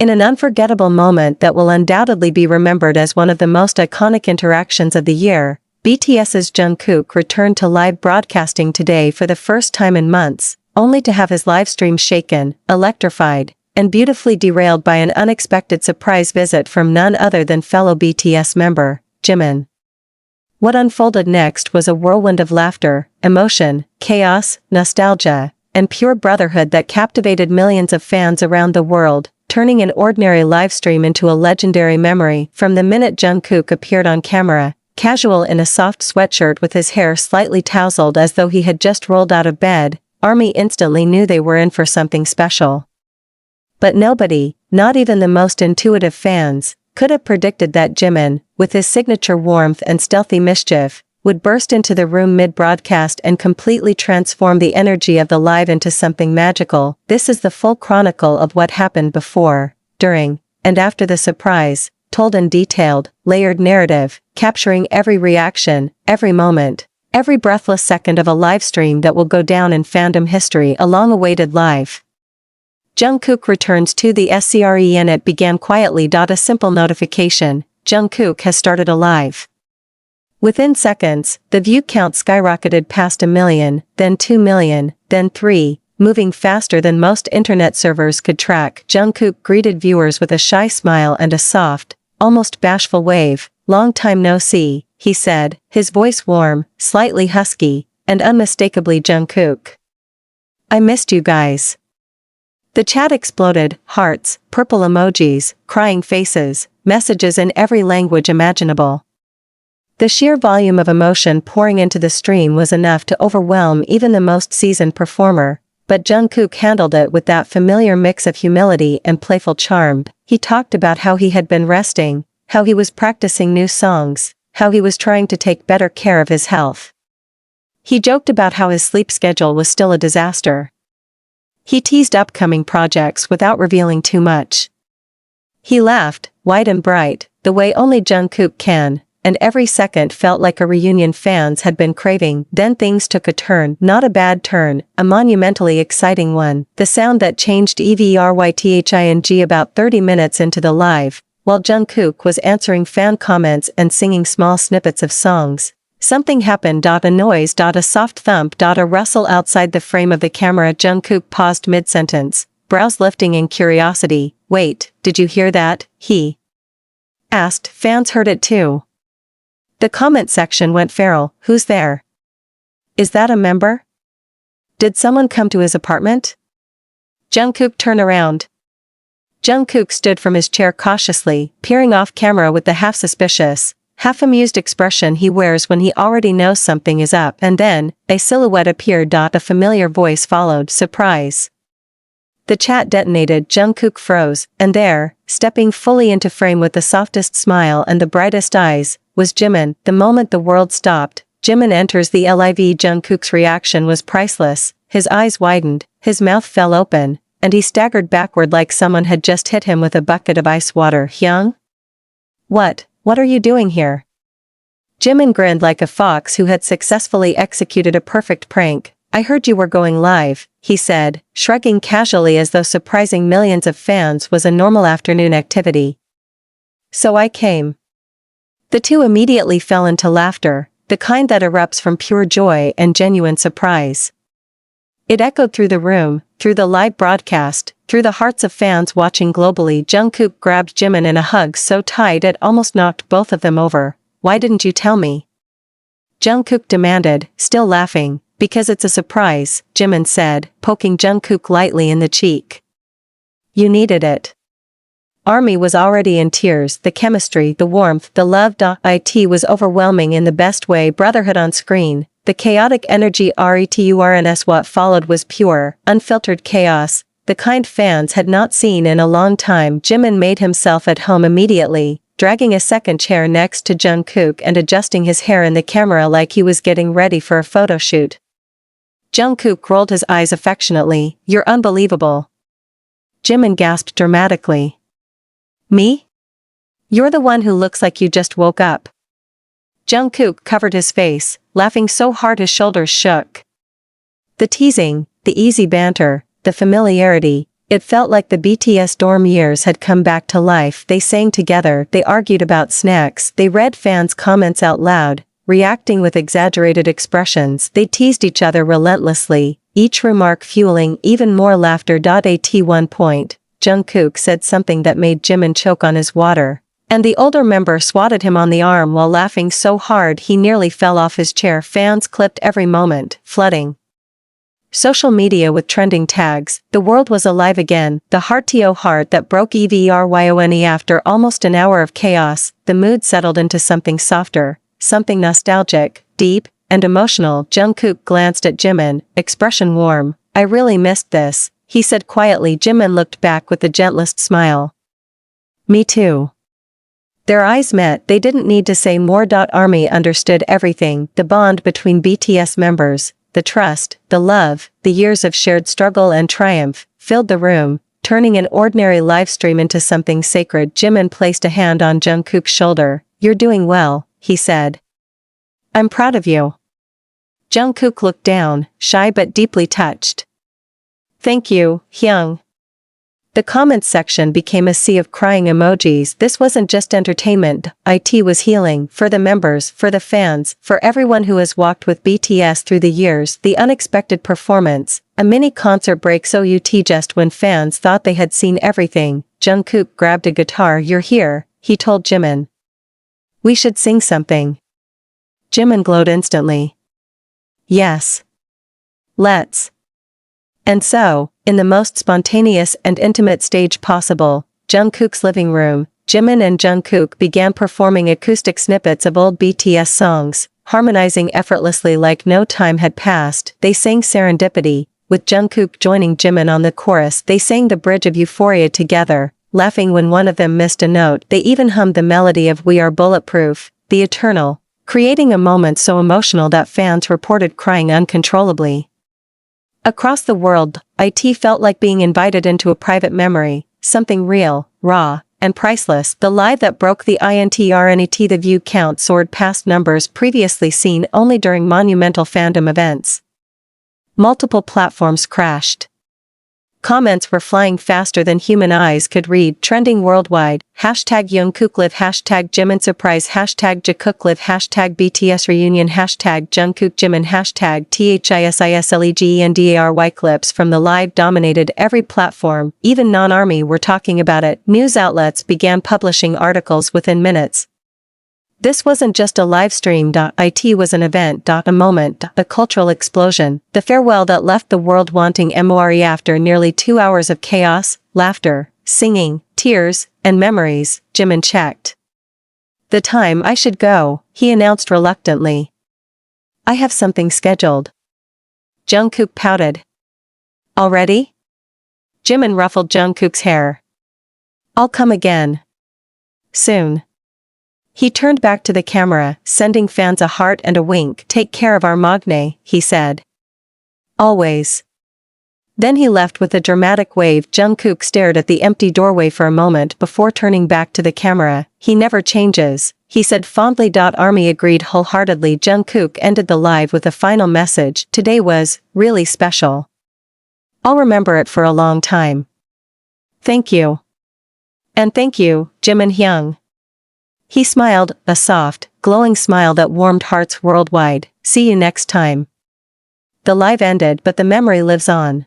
In an unforgettable moment that will undoubtedly be remembered as one of the most iconic interactions of the year, BTS's Jungkook returned to live broadcasting today for the first time in months, only to have his livestream shaken, electrified, and beautifully derailed by an unexpected surprise visit from none other than fellow BTS member, Jimin. What unfolded next was a whirlwind of laughter, emotion, chaos, nostalgia, and pure brotherhood that captivated millions of fans around the world, turning an ordinary livestream into a legendary memory. From the minute Jungkook appeared on camera, casual in a soft sweatshirt with his hair slightly tousled as though he had just rolled out of bed, ARMY instantly knew they were in for something special. But nobody, not even the most intuitive fans, could have predicted that Jimin, with his signature warmth and stealthy mischief, would burst into the room mid-broadcast and completely transform the energy of the live into something magical. This is the full chronicle of what happened before, during, and after the surprise, told in detailed, layered narrative, capturing every reaction, every moment, every breathless second of a livestream that will go down in fandom history. A long-awaited live Jungkook returns to the screen. It began quietly. A simple notification, Jungkook has started a live. Within seconds, the view count skyrocketed past 1 million, then 2 million, then 3, moving faster than most internet servers could track. Jungkook greeted viewers with a shy smile and a soft, almost bashful wave. "Long time no see," he said, his voice warm, slightly husky, and unmistakably Jungkook. "I missed you guys." The chat exploded, hearts, purple emojis, crying faces, messages in every language imaginable. The sheer volume of emotion pouring into the stream was enough to overwhelm even the most seasoned performer, but Jungkook handled it with that familiar mix of humility and playful charm. He talked about how he had been resting, how he was practicing new songs, how he was trying to take better care of his health. He joked about how his sleep schedule was still a disaster. He teased upcoming projects without revealing too much. He laughed, wide and bright, the way only Jungkook can, and every second felt like a reunion fans had been craving. Then things took a turn, not a bad turn, a monumentally exciting one. The sound that changed everything about 30 minutes into the live, while Jungkook was answering fan comments and singing small snippets of songs. Something happened. A noise. A soft thump. A rustle outside the frame of the camera. Jungkook paused mid-sentence, brows lifting in curiosity. "Wait, did you hear that?" he asked. Fans heard it too. The comment section went feral. "Who's there? Is that a member? Did someone come to his apartment?" Jungkook turned around. Jungkook stood from his chair cautiously, peering off camera with the half-suspicious, half-amused expression he wears when he already knows something is up. And then, a silhouette appeared. A familiar voice followed. "Surprise." The chat detonated. Jungkook froze, and there, stepping fully into frame with the softest smile and the brightest eyes, was Jimin. The moment the world stopped, Jimin enters the live. Jungkook's reaction was priceless. His eyes widened, his mouth fell open, and he staggered backward like someone had just hit him with a bucket of ice water. "Hyung? What are you doing here?" Jimin grinned like a fox who had successfully executed a perfect prank. "I heard you were going live," he said, shrugging casually as though surprising millions of fans was a normal afternoon activity. "So I came." The two immediately fell into laughter, the kind that erupts from pure joy and genuine surprise. It echoed through the room, through the live broadcast, through the hearts of fans watching globally. Jungkook grabbed Jimin in a hug so tight it almost knocked both of them over. "Why didn't you tell me?" Jungkook demanded, still laughing. "Because it's a surprise," Jimin said, poking Jungkook lightly in the cheek. "You needed it." ARMY was already in tears. The chemistry, the warmth, the love. It was overwhelming in the best way. Brotherhood on screen, the chaotic energy. Returns. What followed was pure, unfiltered chaos, the kind fans had not seen in a long time. Jimin made himself at home immediately, dragging a second chair next to Jungkook and adjusting his hair in the camera like he was getting ready for a photo shoot. Jungkook rolled his eyes affectionately. "You're unbelievable." Jimin gasped dramatically. "Me? You're the one who looks like you just woke up." Jungkook covered his face, laughing so hard his shoulders shook. The teasing, the easy banter, the familiarity, It felt like the BTS dorm years had come back to life. They sang together, they argued about snacks, they read fans' comments out loud, reacting with exaggerated expressions, they teased each other relentlessly, each remark fueling even more laughter. At one point, Jungkook said something that made Jimin choke on his water, and the older member swatted him on the arm while laughing so hard he nearly fell off his chair. Fans clipped every moment, flooding social media with trending tags. The world was alive again, the heart that broke everyone. After almost an hour of chaos, the mood settled into something softer, something nostalgic, deep, and emotional. Jungkook glanced at Jimin, expression warm. "I really missed this," he said quietly. Jimin looked back with the gentlest smile. "Me too." Their eyes met. They didn't need to say more. ARMY understood everything, the bond between BTS members, the trust, the love, the years of shared struggle and triumph, filled the room, turning an ordinary livestream into something sacred. Jimin placed a hand on Jungkook's shoulder. "You're doing well," he said. "I'm proud of you." Jungkook looked down, shy but deeply touched. "Thank you, Hyung." The comments section became a sea of crying emojis. This wasn't just entertainment, it was healing, for the members, for the fans, for everyone who has walked with BTS through the years. The unexpected performance, a mini concert breaks out just when fans thought they had seen everything. Jungkook grabbed a guitar. "You're here," he told Jimin. "We should sing something." Jimin glowed instantly. "Yes. Let's." And so, in the most spontaneous and intimate stage possible, Jungkook's living room, Jimin and Jungkook began performing acoustic snippets of old BTS songs, harmonizing effortlessly like no time had passed. They sang Serendipity, with Jungkook joining Jimin on the chorus. They sang the bridge of Euphoria together, laughing when one of them missed a note. They even hummed the melody of We Are Bulletproof, The Eternal, creating a moment so emotional that fans reported crying uncontrollably. Across the world, it felt like being invited into a private memory, something real, raw, and priceless. The live that broke the internet. The view count soared past numbers previously seen only during monumental fandom events. Multiple platforms crashed. Comments were flying faster than human eyes could read, trending worldwide. #Jungkook live, #Jimin surprise, #Jungkook live, #BTS reunion, #Jungkook Jimin, #THISISLEGENDARY. Clips from the live dominated every platform, even non-ARMY were talking about it. News outlets began publishing articles within minutes. This wasn't just a live stream. It was an event. A moment, a cultural explosion, the farewell that left the world wanting more. After nearly 2 hours of chaos, laughter, singing, tears, and memories, Jimin checked the time. "I should go," he announced reluctantly. "I have something scheduled." Jungkook pouted. "Already?" Jimin ruffled Jungkook's hair. "I'll come again. Soon." He turned back to the camera, sending fans a heart and a wink. "Take care of our Magne," he said. "Always." Then he left with a dramatic wave. Jungkook stared at the empty doorway for a moment before turning back to the camera. "He never changes," he said fondly. ARMY agreed wholeheartedly. Jungkook ended the live with a final message. "Today was really special. I'll remember it for a long time. Thank you. And thank you, Jimin Hyung." He smiled, a soft, glowing smile that warmed hearts worldwide. "See you next time." The live ended, but the memory lives on.